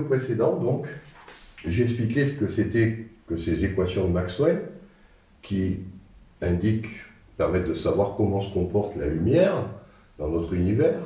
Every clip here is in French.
précédent, donc, j'ai expliqué ce que c'était que ces équations de Maxwell qui permettent de savoir comment se comporte la lumière dans notre univers,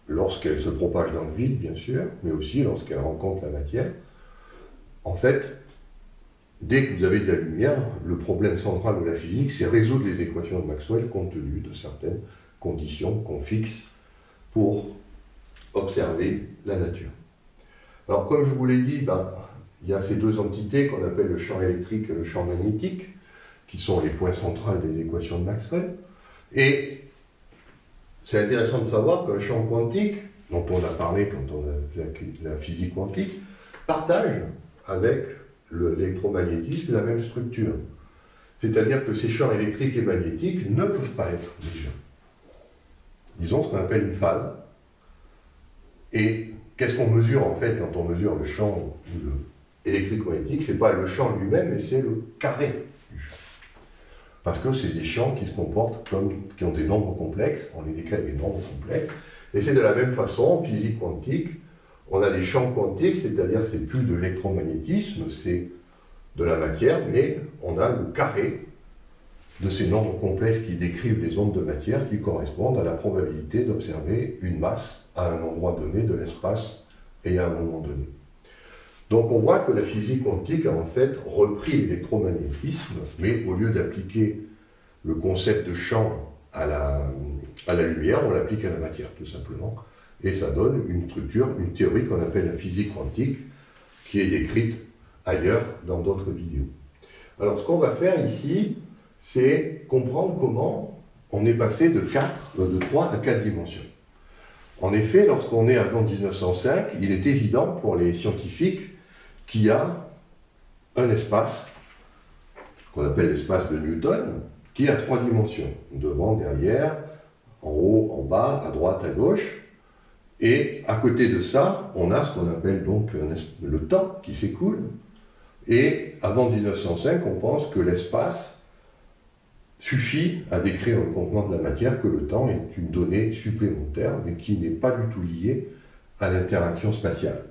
lorsqu'elle se propage dans le vide, bien sûr, mais aussi lorsqu'elle rencontre la matière. En fait, dès que vous avez de la lumière, le problème central de la physique, c'est résoudre les équations de Maxwell compte tenu de certaines conditions qu'on fixe pour observer la nature. Alors, comme je vous l'ai dit, il y a ces deux entités qu'on appelle le champ électrique et le champ magnétique, qui sont les points centraux des équations de Maxwell. Et c'est intéressant de savoir que le champ quantique, dont on a parlé quand on a vu la physique quantique, partage avec l'électromagnétisme la même structure. C'est-à-dire que ces champs électriques et magnétiques ne peuvent pas être déjà. Ils ont ce qu'on appelle une phase. Et qu'est-ce qu'on mesure en fait quand on mesure le champ électrique-magnétique? Ce n'est pas le champ lui-même, mais c'est le carré du champ. Parce que c'est des champs qui se comportent qui ont des nombres complexes, on les décrit avec des nombres complexes. Et c'est de la même façon, en physique quantique, on a des champs quantiques, c'est-à-dire que c'est plus de l'électromagnétisme, c'est de la matière, mais on a le carré de ces nombres complexes qui décrivent les ondes de matière qui correspondent à la probabilité d'observer une masse à un endroit donné de l'espace et à un moment donné. Donc on voit que la physique quantique a en fait repris l'électromagnétisme, mais au lieu d'appliquer le concept de champ à la lumière, on l'applique à la matière tout simplement. Et ça donne une structure, une théorie qu'on appelle la physique quantique, qui est décrite ailleurs dans d'autres vidéos. Alors ce qu'on va faire ici, c'est comprendre comment on est passé de 3 à 4 dimensions. En effet, lorsqu'on est avant 1905, il est évident pour les scientifiques qu'il y a un espace, qu'on appelle l'espace de Newton, qui a 3 dimensions, devant, derrière, en haut, en bas, à droite, à gauche. Et à côté de ça, on a ce qu'on appelle donc le temps qui s'écoule. Et avant 1905, on pense que l'espace suffit à décrire le contenant de la matière, que le temps est une donnée supplémentaire, mais qui n'est pas du tout liée à l'interaction spatiale.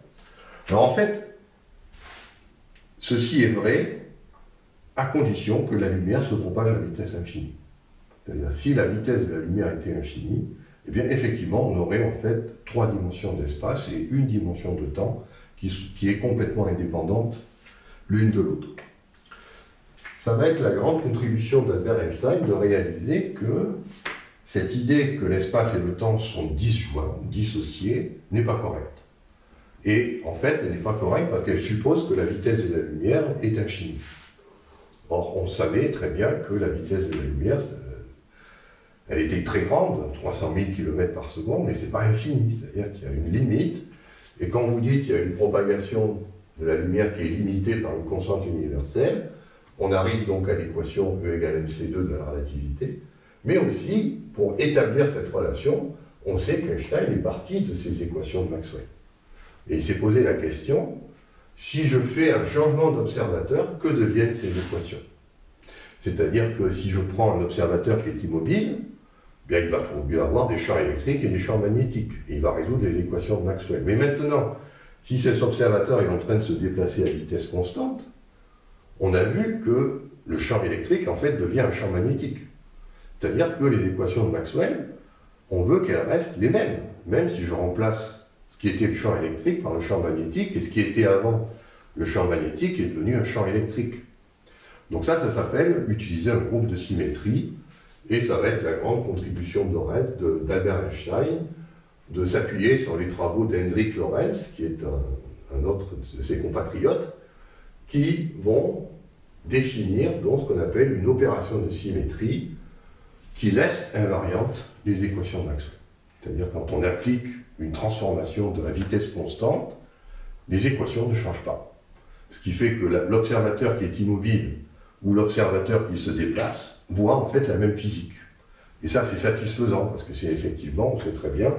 Alors en fait, ceci est vrai à condition que la lumière se propage à vitesse infinie. C'est-à-dire, si la vitesse de la lumière était infinie, eh bien effectivement, on aurait en fait 3 dimensions d'espace et une dimension de temps qui est complètement indépendante l'une de l'autre. Ça va être la grande contribution d'Albert Einstein de réaliser que cette idée que l'espace et le temps sont disjoints, dissociés, n'est pas correcte. Et en fait, elle n'est pas correcte parce qu'elle suppose que la vitesse de la lumière est infinie. Or, on savait très bien que la vitesse de la lumière, elle était très grande, 300 000 km par seconde, mais ce n'est pas infini, c'est-à-dire qu'il y a une limite. Et quand vous dites qu'il y a une propagation de la lumière qui est limitée par une constante universelle, on arrive donc à l'équation E égale mc2 de la relativité. Mais aussi, pour établir cette relation, on sait qu'Einstein est parti de ces équations de Maxwell. Et il s'est posé la question, si je fais un changement d'observateur, que deviennent ces équations? C'est-à-dire que si je prends un observateur qui est immobile, bien, il va avoir des champs électriques et des champs magnétiques. Et il va résoudre les équations de Maxwell. Mais maintenant, si cet observateur est en train de se déplacer à vitesse constante, on a vu que le champ électrique, en fait, devient un champ magnétique. C'est-à-dire que les équations de Maxwell, on veut qu'elles restent les mêmes, même si je remplace ce qui était le champ électrique par le champ magnétique, et ce qui était avant le champ magnétique est devenu un champ électrique. Donc ça s'appelle utiliser un groupe de symétrie, et ça va être la grande contribution d'Albert Einstein, de s'appuyer sur les travaux d'Hendrik Lorentz, qui est un autre de ses compatriotes, qui vont définir donc ce qu'on appelle une opération de symétrie qui laisse invariante les équations de Maxwell. C'est-à-dire quand on applique une transformation de la vitesse constante, les équations ne changent pas. Ce qui fait que l'observateur qui est immobile ou l'observateur qui se déplace voit en fait la même physique. Et ça c'est satisfaisant parce que c'est effectivement, on sait très bien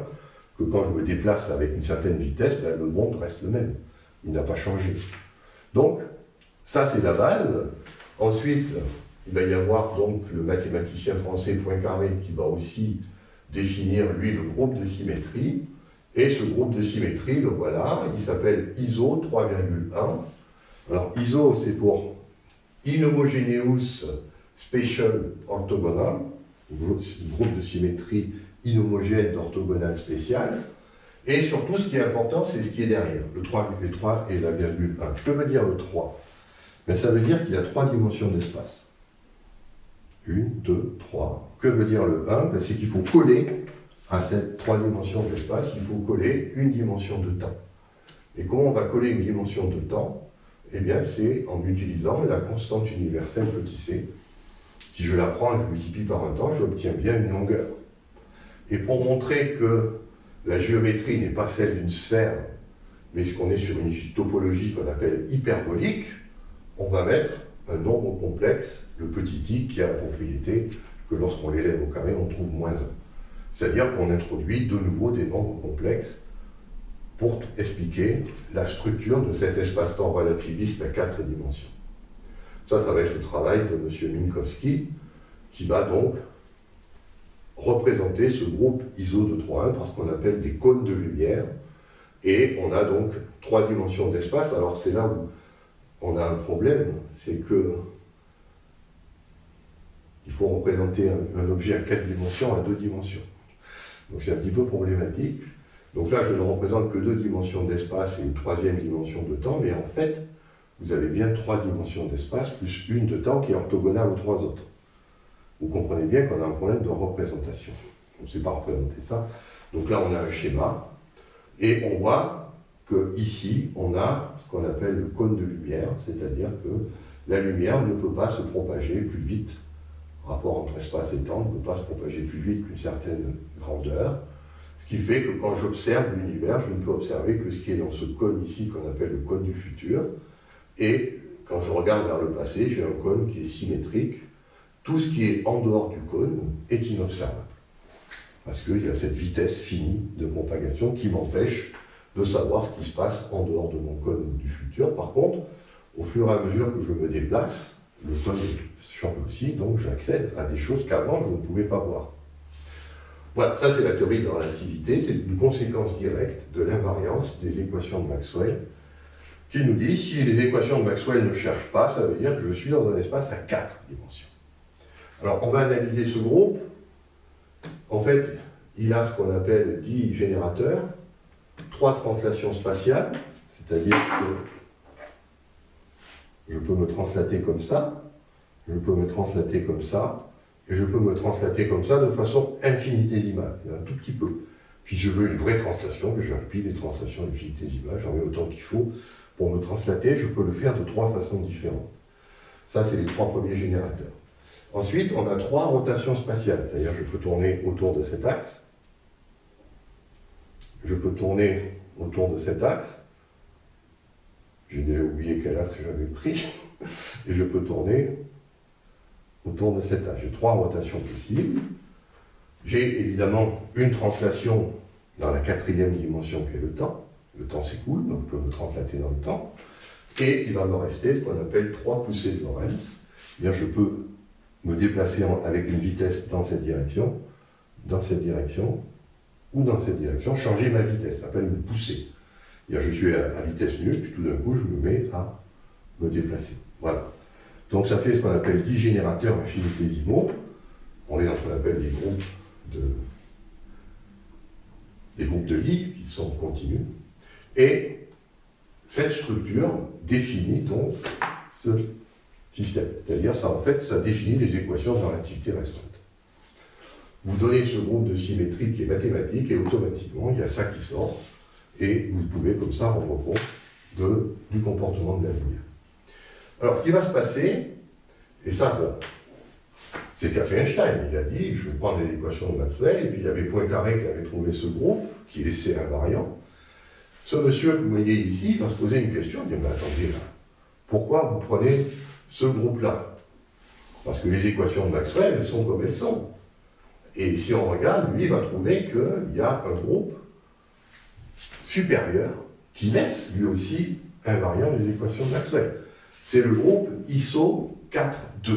que quand je me déplace avec une certaine vitesse, ben, le monde reste le même. Il n'a pas changé. Donc, ça c'est la base. Ensuite, il va y avoir donc le mathématicien français Poincaré qui va aussi définir, lui, le groupe de symétrie. Et ce groupe de symétrie, le voilà, il s'appelle ISO 3,1. Alors ISO, c'est pour Inhomogeneous Spatial Orthogonal, groupe de symétrie inhomogène d'orthogonale spéciale. Et surtout, ce qui est important, c'est ce qui est derrière, le 3 et la virgule 1. Que veut dire le 3? Ben, ça veut dire qu'il y a 3 dimensions d'espace. 1, 2, 3. Que veut dire le 1? Ben, c'est qu'il faut coller à cette 3 dimensions d'espace, il faut coller une dimension de temps. Et comment on va coller une dimension de temps? Eh bien, c'est en utilisant la constante universelle petit c. Si je la prends et que je multiplie par un temps, j'obtiens bien une longueur. Et pour montrer que la géométrie n'est pas celle d'une sphère, mais ce qu'on est sur une topologie qu'on appelle hyperbolique, on va mettre un nombre complexe, le petit i, qui a la propriété que lorsqu'on l'élève au carré, on trouve moins 1. C'est-à-dire qu'on introduit de nouveau des nombres complexes pour expliquer la structure de cet espace-temps relativiste à 4 dimensions. Ça va être le travail de M. Minkowski, qui va donc représenter ce groupe ISO de 3,1 par ce qu'on appelle des cônes de lumière. Et on a donc 3 dimensions d'espace. Alors c'est là où on a un problème, c'est que il faut représenter un objet à 4 dimensions à 2 dimensions. Donc c'est un petit peu problématique. Donc là, je ne représente que 2 dimensions d'espace et une 3e dimension de temps, mais en fait, vous avez bien 3 dimensions d'espace plus une de temps qui est orthogonale aux 3 autres. Vous comprenez bien qu'on a un problème de représentation. On ne sait pas représenter ça. Donc là, on a un schéma, et on voit qu'ici, on a ce qu'on appelle le cône de lumière, c'est-à-dire que la lumière ne peut pas se propager plus vite. Le rapport entre espace et temps ne peut pas se propager plus vite qu'une certaine grandeur. Ce qui fait que quand j'observe l'univers, je ne peux observer que ce qui est dans ce cône ici, qu'on appelle le cône du futur. Et quand je regarde vers le passé, j'ai un cône qui est symétrique. Tout ce qui est en dehors du cône est inobservable. Parce qu'il y a cette vitesse finie de propagation qui m'empêche de savoir ce qui se passe en dehors de mon cône du futur. Par contre, au fur et à mesure que je me déplace, le cône change aussi, donc j'accède à des choses qu'avant je ne pouvais pas voir. Voilà, ça c'est la théorie de la relativité, c'est une conséquence directe de l'invariance des équations de Maxwell, qui nous dit si les équations de Maxwell ne cherchent pas, ça veut dire que je suis dans un espace à 4 dimensions. Alors on va analyser ce groupe. En fait, il a ce qu'on appelle 10 générateurs, 3 translations spatiales, c'est-à-dire que je peux me translater comme ça, je peux me translater comme ça, et je peux me translater comme ça de façon infinitésimale, un tout petit peu. Puis je veux une vraie translation, que je remplis les translations infinitésimales, j'en mets autant qu'il faut. Pour me translater, je peux le faire de 3 façons différentes. Ça, c'est les 3 premiers générateurs. Ensuite, on a 3 rotations spatiales, c'est-à-dire je peux tourner autour de cet axe, je peux tourner autour de cet axe, j'ai déjà oublié quel axe j'avais pris, et je peux tourner autour de cet axe. J'ai 3 rotations possibles. J'ai évidemment une translation dans la 4e dimension qui est le temps. Le temps s'écoule, donc je peux me translater dans le temps. Et il va me rester ce qu'on appelle 3 poussées de Lorentz. C'est-à-dire je peux me déplacer avec une vitesse dans cette direction, ou dans cette direction, changer ma vitesse, ça s'appelle une poussée. C'est-à-dire je suis à vitesse nulle, puis tout d'un coup je me mets à me déplacer. Voilà. Donc ça fait ce qu'on appelle 10 générateurs infinitésimaux. On est dans ce qu'on appelle des groupes de Lie qui sont continus. Et cette structure définit donc ce système. C'est-à-dire, ça, en fait, ça définit les équations de relativité restreinte. Vous donnez ce groupe de symétrie qui est mathématique et automatiquement, il y a ça qui sort. Et vous pouvez comme ça rendre compte du comportement de la lumière. Alors, ce qui va se passer, et ça, bon, c'est ce qu'a fait Einstein. Il a dit, je vais prendre les équations de Maxwell, et puis il y avait Poincaré qui avait trouvé ce groupe, qui laissait invariant. Ce monsieur que vous voyez ici va se poser une question, il dit, mais attendez, là, pourquoi vous prenez ce groupe-là? Parce que les équations de Maxwell, elles sont comme elles sont. Et si on regarde, lui, il va trouver qu'il y a un groupe supérieur qui laisse, lui aussi, invariant les équations de Maxwell. C'est le groupe ISO 4,2.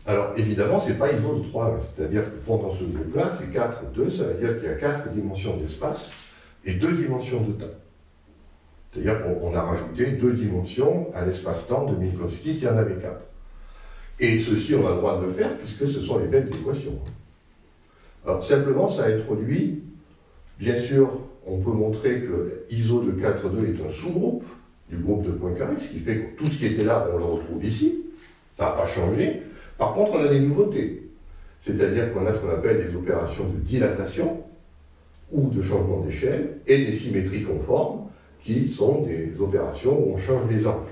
Alors, évidemment, ce n'est pas ISO de 3, c'est-à-dire que pendant ce groupe-là, c'est 4,2, ça veut dire qu'il y a 4 dimensions d'espace. et 2 dimensions de temps. C'est-à-dire qu'on a rajouté 2 dimensions à l'espace-temps de Minkowski, qui en avait 4. Et ceci, on a le droit de le faire, puisque ce sont les mêmes équations. Alors, simplement, ça introduit, bien sûr, on peut montrer que ISO de 4,2 est un sous-groupe du groupe de Poincaré, ce qui fait que tout ce qui était là, on le retrouve ici. Ça n'a pas changé. Par contre, on a des nouveautés. C'est-à-dire qu'on a ce qu'on appelle des opérations de dilatation ou de changement d'échelle et des symétries conformes qui sont des opérations où on change les angles.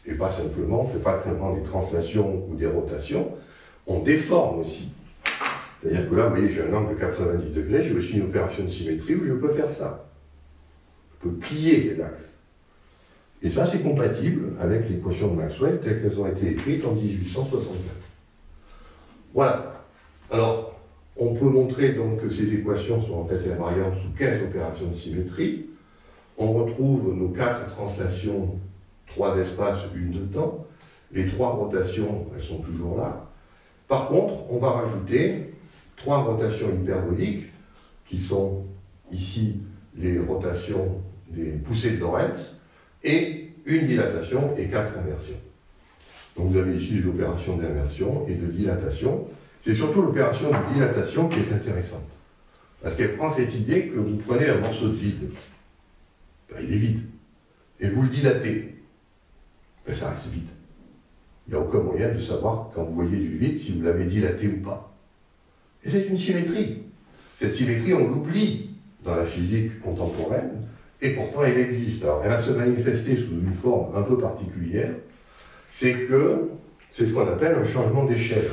Et pas simplement, on ne fait pas simplement des translations ou des rotations, on déforme aussi. C'est-à-dire que là, vous voyez, j'ai un angle de 90 degrés, j'ai aussi une opération de symétrie où je peux faire ça. Je peux plier les axes. Et ça, c'est compatible avec l'équation de Maxwell telles qu'elles ont été écrites en 1864. Voilà. Alors, on peut montrer donc que ces équations sont en fait invariantes sous 15 opérations de symétrie. On retrouve nos 4 translations, 3 d'espace, 1 de temps. Les 3 rotations, elles sont toujours là. Par contre, on va rajouter 3 rotations hyperboliques, qui sont ici les rotations des poussées de Lorentz, et une dilatation et 4 inversions. Donc vous avez ici les opérations d'inversion et de dilatation. C'est surtout l'opération de dilatation qui est intéressante. Parce qu'elle prend cette idée que vous prenez un morceau de vide. Ben, il est vide. Et vous le dilatez. Ben, ça reste vide. Il n'y a aucun moyen de savoir, quand vous voyez du vide, si vous l'avez dilaté ou pas. Et c'est une symétrie. Cette symétrie, on l'oublie dans la physique contemporaine, et pourtant elle existe. Alors, elle va se manifester sous une forme un peu particulière, c'est ce qu'on appelle un changement d'échelle.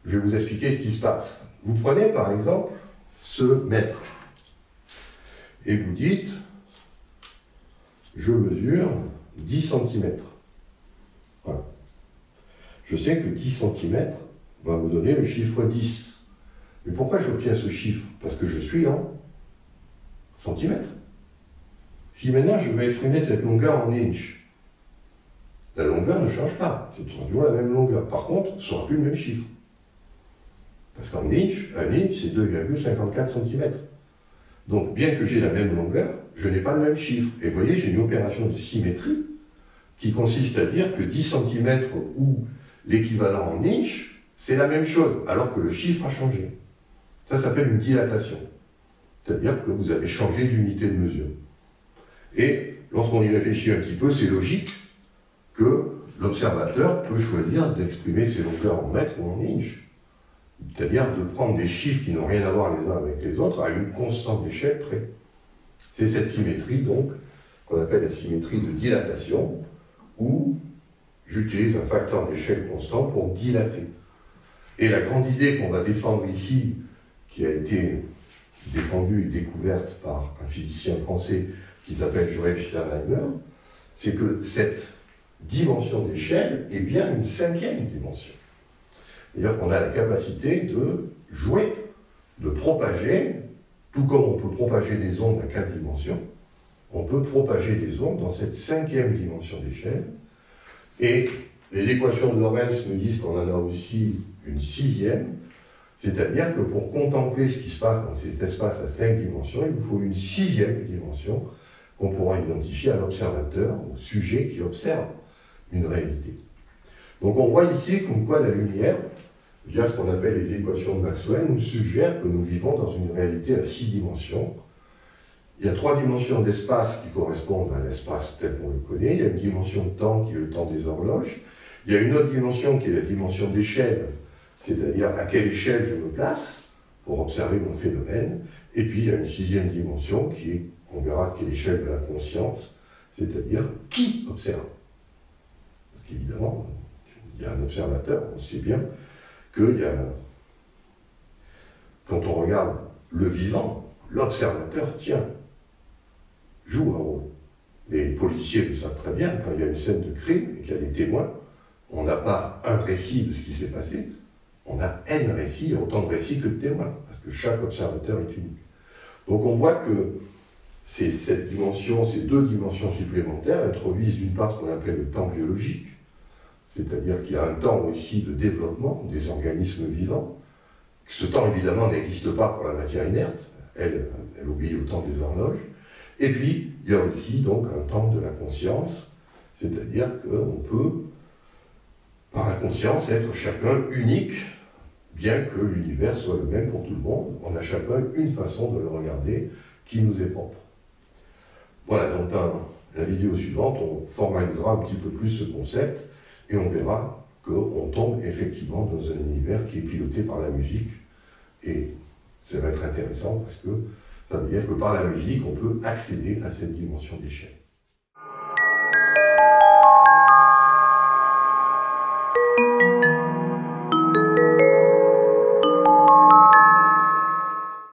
Je vais vous expliquer ce qui se passe. Vous prenez par exemple ce mètre, et vous dites, je mesure 10 cm. Voilà. Je sais que 10 cm va me donner le chiffre 10. Mais pourquoi j'obtiens ce chiffre? Parce que je suis en centimètres. Si maintenant je veux exprimer cette longueur en inch, la longueur ne change pas, c'est toujours la même longueur. Par contre, ce ne sera plus le même chiffre. Parce qu'en inch, un inch c'est 2,54 cm. Donc bien que j'ai la même longueur, je n'ai pas le même chiffre. Et vous voyez, j'ai une opération de symétrie qui consiste à dire que 10 cm ou l'équivalent en inch, c'est la même chose, alors que le chiffre a changé. Ça s'appelle une dilatation. C'est-à-dire que vous avez changé d'unité de mesure. Et lorsqu'on y réfléchit un petit peu, c'est logique que l'observateur peut choisir d'exprimer ses longueurs en mètres ou en inch. C'est-à-dire de prendre des chiffres qui n'ont rien à voir les uns avec les autres à une constante d'échelle près. C'est cette symétrie, donc, qu'on appelle la symétrie de dilatation, où j'utilise un facteur d'échelle constant pour dilater. Et la grande idée qu'on va défendre ici, qui a été défendue et découverte par un physicien français qui s'appelle Joël Sternheimer, c'est que cette dimension d'échelle est bien une 5e dimension. C'est-à-dire qu'on a la capacité de jouer, de propager, tout comme on peut propager des ondes à 4 dimensions, on peut propager des ondes dans cette 5e dimension d'échelle. Et les équations de Lorentz nous disent qu'on en a aussi une 6e, c'est-à-dire que pour contempler ce qui se passe dans cet espace à 5 dimensions, il vous faut une 6e dimension qu'on pourra identifier à l'observateur, au sujet qui observe une réalité. Donc on voit ici comme quoi la lumière, via ce qu'on appelle les équations de Maxwell, nous suggère que nous vivons dans une réalité à 6 dimensions. Il y a 3 dimensions d'espace qui correspondent à l'espace tel qu'on le connaît, il y a une dimension de temps qui est le temps des horloges, il y a une autre dimension qui est la dimension d'échelle, c'est-à-dire à quelle échelle je me place pour observer mon phénomène, et puis il y a une 6e dimension qui est, on verra, qui est l'échelle de la conscience, c'est-à-dire qui observe. Parce qu'évidemment, il y a un observateur, on sait bien qu'il y a, quand on regarde le vivant, l'observateur joue un rôle. Les policiers le savent très bien, quand il y a une scène de crime et qu'il y a des témoins, on n'a pas un récit de ce qui s'est passé, on a N récits, il y a autant de récits que de témoins, parce que chaque observateur est unique. Donc on voit que cette dimension, ces 2 dimensions supplémentaires introduisent d'une part ce qu'on appelle le temps biologique, c'est-à-dire qu'il y a un temps aussi de développement des organismes vivants. Ce temps, évidemment, n'existe pas pour la matière inerte. elle obéit au temps des horloges. Et puis, il y a aussi donc un temps de la conscience, c'est-à-dire qu'on peut, par la conscience, être chacun unique, bien que l'univers soit le même pour tout le monde. On a chacun une façon de le regarder qui nous est propre. Voilà, donc dans la vidéo suivante, on formalisera un petit peu plus ce concept et on verra qu'on tombe effectivement dans un univers qui est piloté par la musique. Et ça va être intéressant parce que ça veut dire que par la musique, on peut accéder à cette dimension d'échelle.